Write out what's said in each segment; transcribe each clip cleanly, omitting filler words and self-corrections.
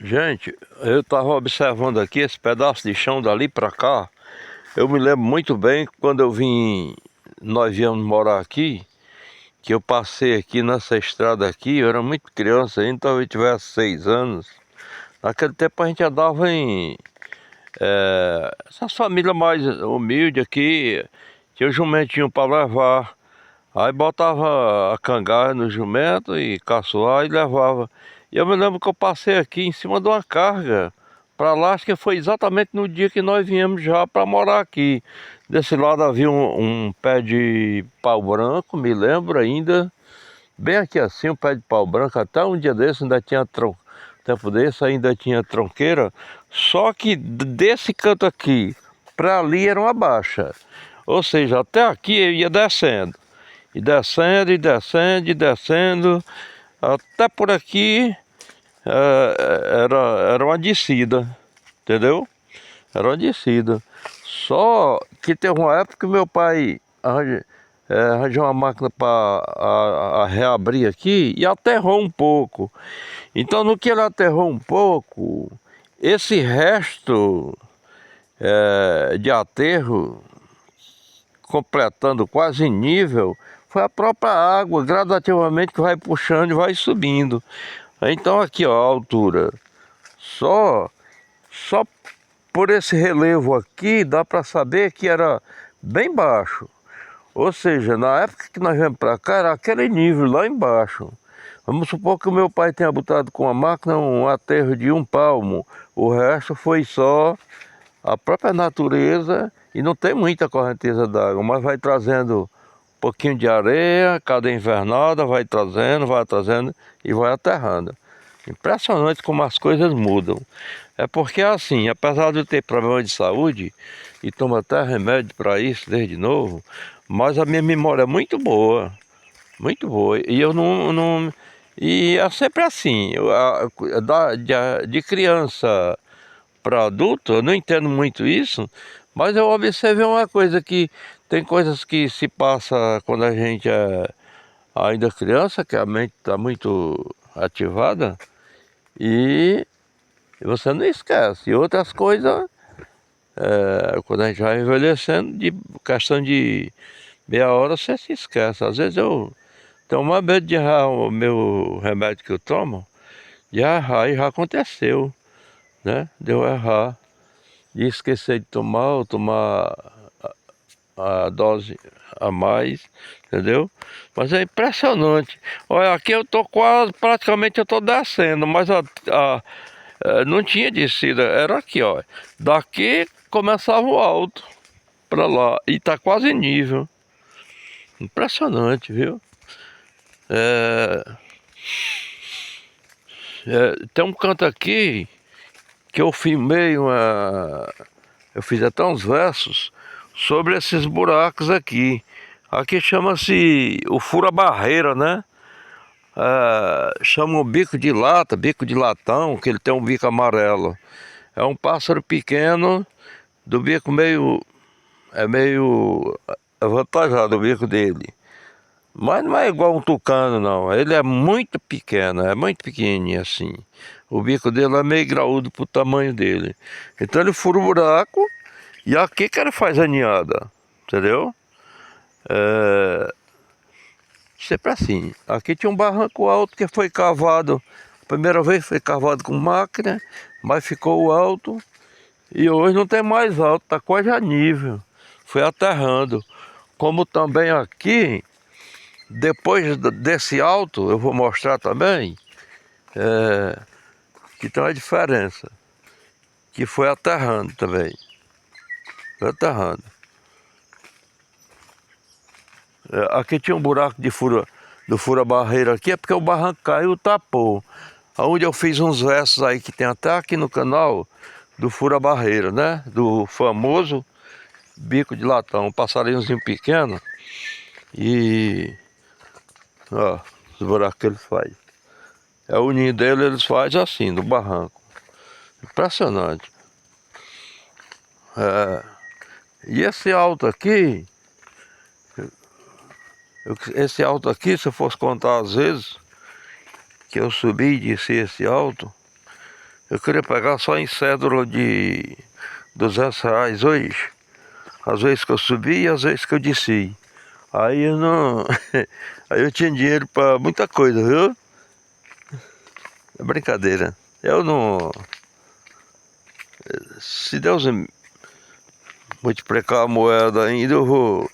Gente, eu estava observando aqui esse pedaço de chão dali para cá. Eu me lembro muito bem quando nós viemos morar aqui, que eu passei aqui nessa estrada aqui. Eu era muito criança ainda, talvez tivesse 6 anos. Naquele tempo a gente andava em essas famílias mais humildes aqui, tinha o jumentinho para levar. Aí botava a cangaia no jumento e caçoar e levava. E eu me lembro que eu passei aqui em cima de uma carga para lá, acho que foi exatamente no dia que nós viemos já para morar aqui. Desse lado havia um pé de pau branco, me lembro ainda, bem aqui assim, um pé de pau branco. Até um dia desse ainda tinha tempo desse ainda tinha tronqueira. Só que desse canto aqui para ali era uma baixa. Ou seja, até aqui eu ia descendo. E descendo, e descendo, e descendo. Até por aqui era uma descida, entendeu? Era uma descida. Só que teve uma época que meu pai arranjou uma máquina para reabrir aqui e aterrou um pouco. Então no que ele aterrou um pouco, esse resto de aterro, completando quase nível, foi a própria água, gradativamente, que vai puxando e vai subindo. Então aqui, ó, a altura. Só por esse relevo aqui, dá para saber que era bem baixo. Ou seja, na época que nós viemos para cá, era aquele nível lá embaixo. Vamos supor que o meu pai tenha botado com a máquina um aterro de 1 palmo. O resto foi só a própria natureza, e não tem muita correnteza d'água, mas vai trazendo um pouquinho de areia, cada invernada vai trazendo e vai aterrando. Impressionante como as coisas mudam. É porque assim, apesar de eu ter problema de saúde e tomo até remédio para isso desde novo, mas a minha memória é muito boa, muito boa. E eu não e é sempre assim, de criança para adulto, eu não entendo muito isso, mas eu observei uma coisa, que tem coisas que se passa quando a gente é ainda criança, que a mente está muito ativada, e você não esquece. E outras coisas, quando a gente vai envelhecendo, de questão de meia hora você se esquece. Às vezes eu tenho mais medo de errar o meu remédio que eu tomo, de errar, e já aconteceu, né? De eu errar, de esquecer de tomar, ou tomar a dose a mais, entendeu? Mas é impressionante. Olha, aqui eu tô quase, praticamente eu tô descendo, mas não tinha descida, era aqui, ó. Daqui começava o alto para lá e tá quase nível. Impressionante, viu? É, tem um canto aqui que eu filmei eu fiz até uns versos sobre esses buracos aqui. Aqui chama-se o fura-barreira, né? Chama o bico de lata, bico de latão, que ele tem um bico amarelo. É um pássaro pequeno, do bico meio avantajado o bico dele. Mas não é igual um tucano, não. Ele é muito pequeno, é muito pequenininho assim. O bico dele é meio graúdo pro tamanho dele. Então ele fura o buraco e aqui que ele faz a ninhada, entendeu? Sempre assim. Aqui tinha um barranco alto que foi cavado. A primeira vez foi cavado com máquina, mas ficou alto. E hoje não tem mais alto, está quase a nível. Foi aterrando. Como também aqui, depois desse alto, eu vou mostrar também, que tem uma diferença. Que foi aterrando também. Foi aterrando. Aqui tinha um buraco do fura-barreira aqui, é porque o barranco caiu e tapou. Onde eu fiz uns versos aí que tem até aqui no canal, do fura-barreira, né? Do famoso bico de latão, um passarinhozinho pequeno. E ó, os buracos que eles fazem. O ninho dele eles fazem assim, no barranco. Impressionante. E esse alto aqui, se eu fosse contar as vezes que eu subi e desci esse alto, Eu queria pegar só em cédula de R$ 200 hoje. Às vezes que eu subi e às vezes que eu desci. Aí eu não... Aí eu tinha dinheiro para muita coisa, viu? É brincadeira. Eu não... Se Deus multiplicar a moeda ainda, eu vou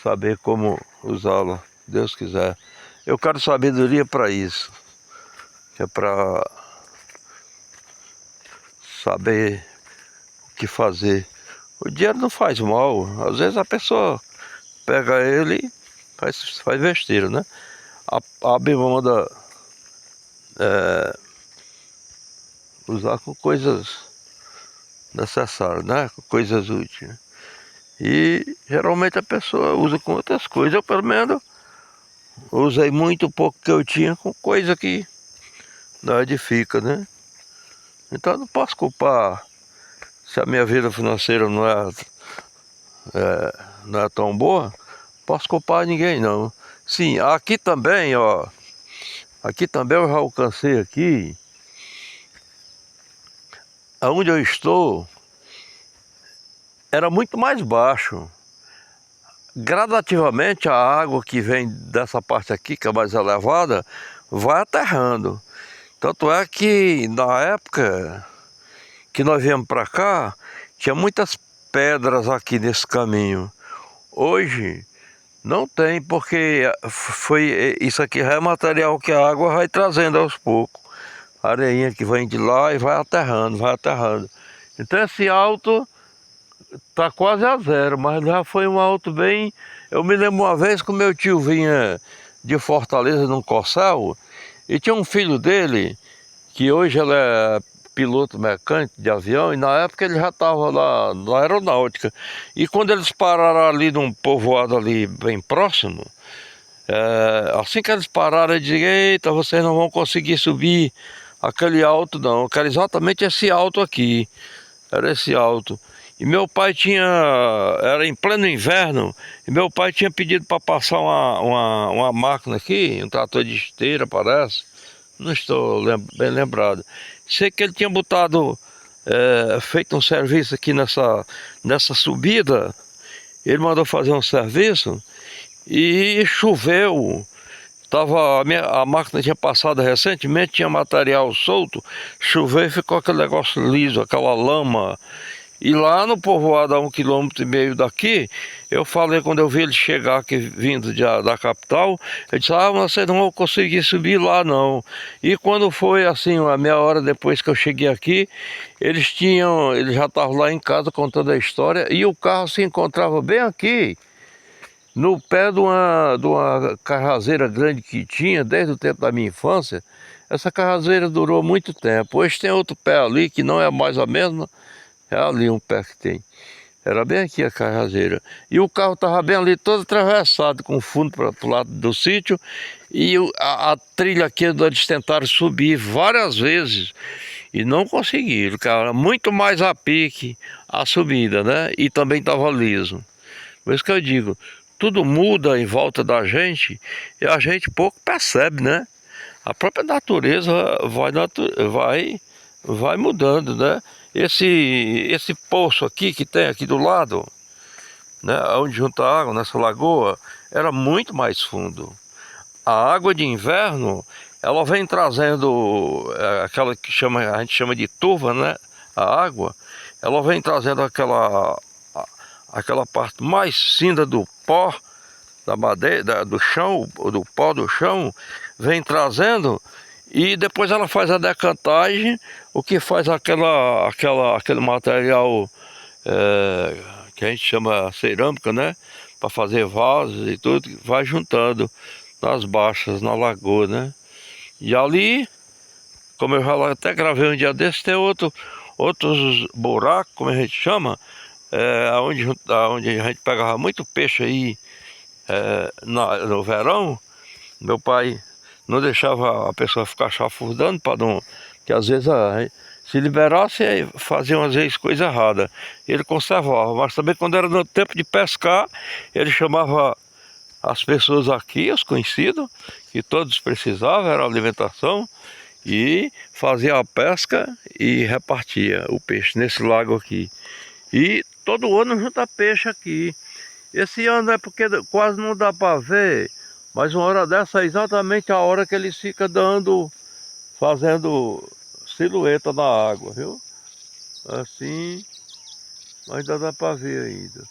saber como usá-la, se Deus quiser. Eu quero sabedoria para isso, que é para saber o que fazer. O dinheiro não faz mal, às vezes a pessoa pega ele e faz besteira, né? A Bíblia manda usar com coisas necessárias, né? Com coisas úteis. E geralmente a pessoa usa com outras coisas. Eu pelo menos usei muito pouco que eu tinha com coisa que não edifica, né? Então eu não posso culpar se a minha vida financeira não é tão boa, posso culpar ninguém não. Sim, aqui também, ó. Aqui também eu já alcancei aqui. Aonde eu estou era muito mais baixo. Gradativamente a água que vem dessa parte aqui, que é mais elevada, vai aterrando. Tanto é que na época que nós viemos para cá, tinha muitas pedras aqui nesse caminho. Hoje não tem, porque isso aqui é material que a água vai trazendo aos poucos. A areinha que vem de lá e vai aterrando, vai aterrando. Então esse alto tá quase a zero, mas já foi um alto bem... Eu me lembro uma vez que o meu tio vinha de Fortaleza num Corcel, e tinha um filho dele, que hoje ele é piloto mecânico de avião, e na época ele já estava lá na aeronáutica. E quando eles pararam ali num povoado ali bem próximo, assim que eles pararam, eu disse: eita, vocês não vão conseguir subir aquele alto não, eu quero exatamente esse alto aqui. Era esse alto. E meu pai era em pleno inverno, e meu pai tinha pedido para passar uma máquina aqui, um trator de esteira, parece. Não estou bem lembrado. Sei que ele tinha feito um serviço aqui nessa subida. Ele mandou fazer um serviço e choveu. A máquina tinha passado recentemente, tinha material solto, choveu e ficou aquele negócio liso, aquela lama. E lá no povoado, a 1,5 km daqui, eu falei, quando eu vi ele chegar aqui vindo da capital, eu disse: vocês não vão conseguir subir lá não. E quando foi assim, uma meia hora depois que eu cheguei aqui, eles já estavam lá em casa contando a história, e o carro se encontrava bem aqui, no pé de uma carrazeira grande que tinha desde o tempo da minha infância. Essa carrazeira durou muito tempo. Hoje tem outro pé ali que não é mais a mesma. É ali um pé que tem. Era bem aqui a carrazeira. E o carro estava bem ali, todo atravessado, com o fundo para o lado do sítio. E a trilha aqui, eles tentaram subir várias vezes e não conseguiram, cara. Muito mais a pique a subida, né? E também estava liso. Por isso que eu digo, tudo muda em volta da gente e a gente pouco percebe, né? A própria natureza vai mudando, né? Esse poço aqui que tem aqui do lado, né, onde junta a água, nessa lagoa, era muito mais fundo. A água de inverno, ela vem trazendo aquela que a gente chama de turva, né? A água, ela vem trazendo aquela parte mais cinza do pó da madeira, do chão, do pó do chão, vem trazendo. E depois ela faz a decantagem, o que faz aquele material que a gente chama cerâmica, né? Para fazer vasos e tudo, vai juntando nas baixas, na lagoa, né? E ali, como eu já até gravei um dia desse, tem outros buracos, como a gente chama, onde a gente pegava muito peixe aí no verão. Meu pai não deixava a pessoa ficar chafurdando para não... que às vezes se liberasse, faziam às vezes coisa errada. Ele conservava, mas também quando era no tempo de pescar, ele chamava as pessoas aqui, os conhecidos, que todos precisavam, era alimentação, e fazia a pesca e repartia o peixe nesse lago aqui. E todo ano junta peixe aqui. Esse ano é porque quase não dá para ver, mas uma hora dessa é exatamente a hora que eles ficam fazendo silhueta na água, viu? Assim, mas ainda dá para ver ainda.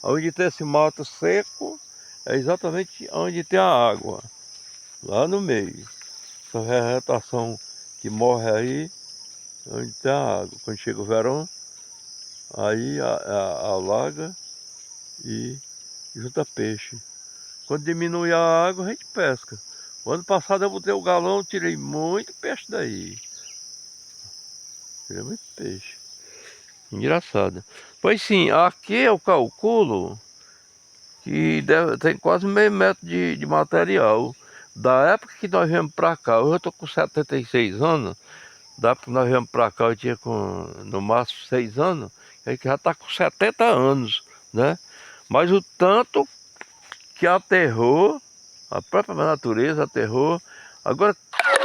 Onde tem esse mato seco, é exatamente onde tem a água, lá no meio. Essa vegetação que morre aí, onde tem a água. Quando chega o verão, aí alaga e junta peixe. Quando diminui a água, a gente pesca. O ano passado eu botei o galão, tirei muito peixe daí. Tirei muito peixe. Engraçado. Pois sim, aqui eu calculo que tem quase meio metro de material. Da época que nós viemos pra cá, eu estou com 76 anos, da época que nós viemos pra cá eu tinha no máximo 6 anos, aí que já está com 70 anos, né? Mas o tanto que aterrou, a própria natureza aterrou. Agora,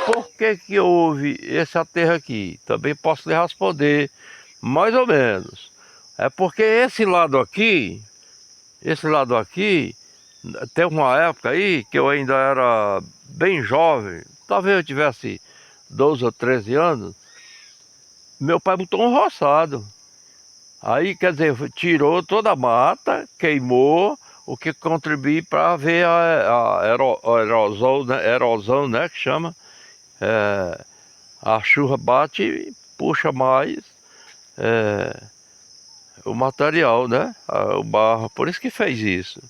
por que que houve esse aterro aqui? Também posso lhe responder, mais ou menos. É porque esse lado aqui, teve uma época aí que eu ainda era bem jovem, talvez eu tivesse 12 ou 13 anos, meu pai botou um roçado. Aí, quer dizer, tirou toda a mata, queimou, o que contribui para ver a erosão, né, que chama. É, a chuva bate e puxa mais o material, né, o barro, por isso que fez isso.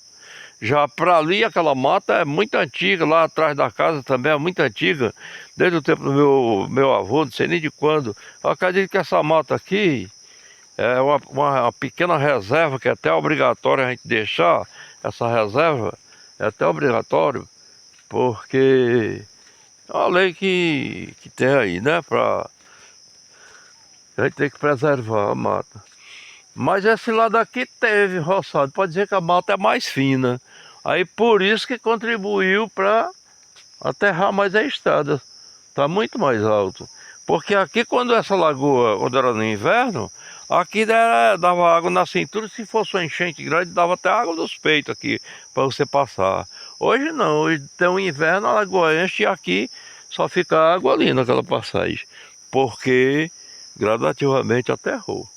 Já para ali, aquela mata é muito antiga, lá atrás da casa também é muito antiga, desde o tempo do meu avô, não sei nem de quando. Eu acredito que essa mata aqui é uma pequena reserva que é até obrigatório a gente deixar, essa reserva, é até obrigatório, porque é uma lei que tem aí, né, a gente tem que preservar a mata. Mas esse lado aqui teve roçado, pode dizer que a mata é mais fina. Aí por isso que contribuiu para aterrar mais a estrada. Está muito mais alto. Porque aqui quando essa lagoa, quando era no inverno, aqui dava água na cintura, se fosse uma enchente grande, dava até água nos peitos aqui, para você passar. Hoje não, hoje tem um inverno, a lagoa enche e aqui só fica água ali naquela passagem. Porque gradativamente aterrou.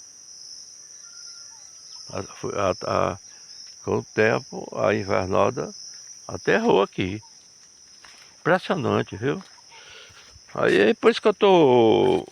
Com o tempo, a invernada aterrou aqui. Impressionante, viu? Aí é por isso que eu tô